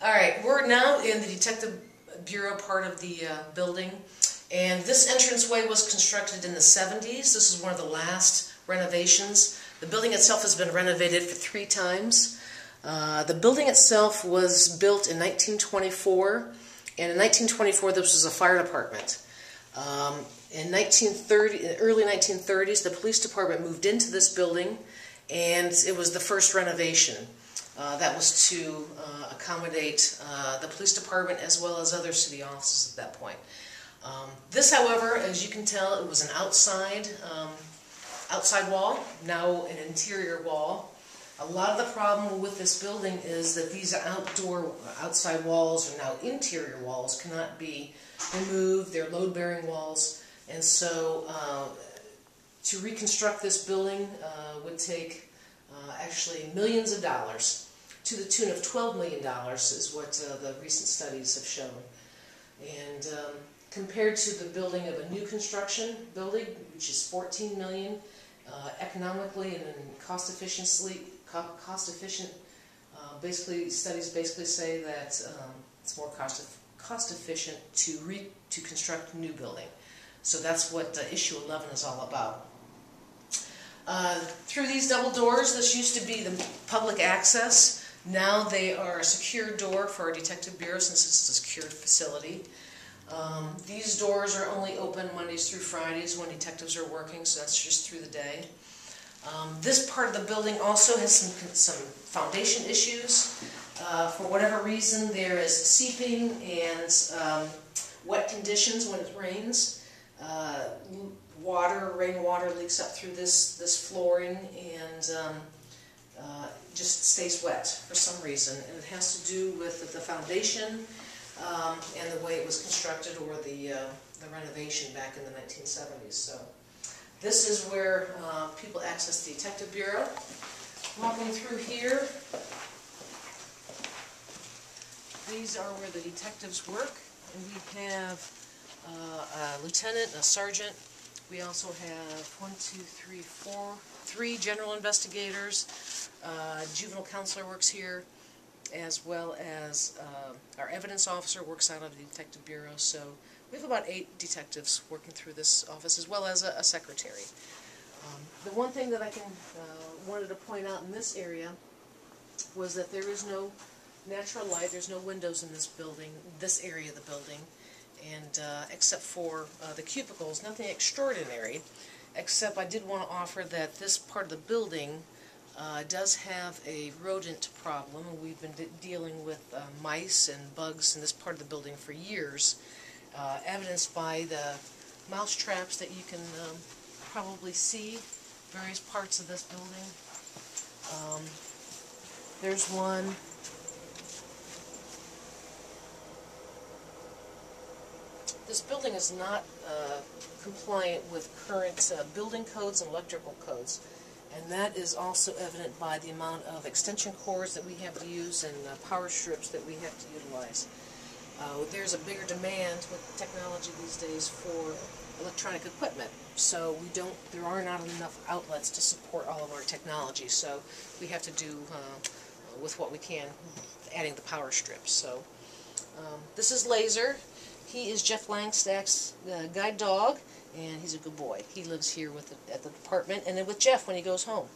Alright, we're now in the Detective Bureau part of the building, and this entranceway was constructed in the 70s. This is one of the last renovations. The building itself has been renovated for 3 times. The building itself was built in 1924, and in 1924 this was a fire department. In early 1930s, the police department moved into this building, and it was the first renovation. That was to accommodate the police department as well as other city offices at that point. This, however, as you can tell, it was an outside wall, now an interior wall. A lot of the problem with this building is that these outside walls are now interior walls, cannot be removed. They're load-bearing walls, and so to reconstruct this building would take actually millions of dollars, to the tune of $12 million is what the recent studies have shown. And compared to the building of a new construction building, which is $14 million, economically and cost efficient, basically studies basically say that it's more cost efficient to construct a new building. So that's what issue 11 is all about. Through these double doors, this used to be the public access. Now they are a secure door for our Detective Bureau since it's a secured facility. These doors are only open Mondays through Fridays when detectives are working, so that's just through the day. This part of the building also has some foundation issues. For whatever reason, there is seeping and wet conditions when it rains. Rainwater leaks up through this flooring and just stays wet for some reason. And it has to do with the foundation and the way it was constructed, or the renovation back in the 1970s. So this is where people access the Detective Bureau. Walking through here, these are where the detectives work, and we have a lieutenant and a sergeant. We also have 3 general investigators. Juvenile counselor works here, as well as our evidence officer works out of the Detective Bureau. So we have about 8 detectives working through this office, as well as a secretary. The one thing that I wanted to point out in this area was that there is no natural light. There's no windows in this building, this area of the building, and except for the cubicles, nothing extraordinary. Except I did want to offer that this part of the building does have a rodent problem. We've been dealing with mice and bugs in this part of the building for years, evidenced by the mouse traps that you can probably see various parts of this building. There's one. This building is not compliant with current building codes and electrical codes, and that is also evident by the amount of extension cords that we have to use and power strips that we have to utilize. There's a bigger demand with technology these days for electronic equipment, so there are not enough outlets to support all of our technology, so we have to do with what we can, adding the power strips. So this is Laser. He is Jeff Langstack's guide dog, and he's a good boy. He lives here at the department, and then with Jeff when he goes home.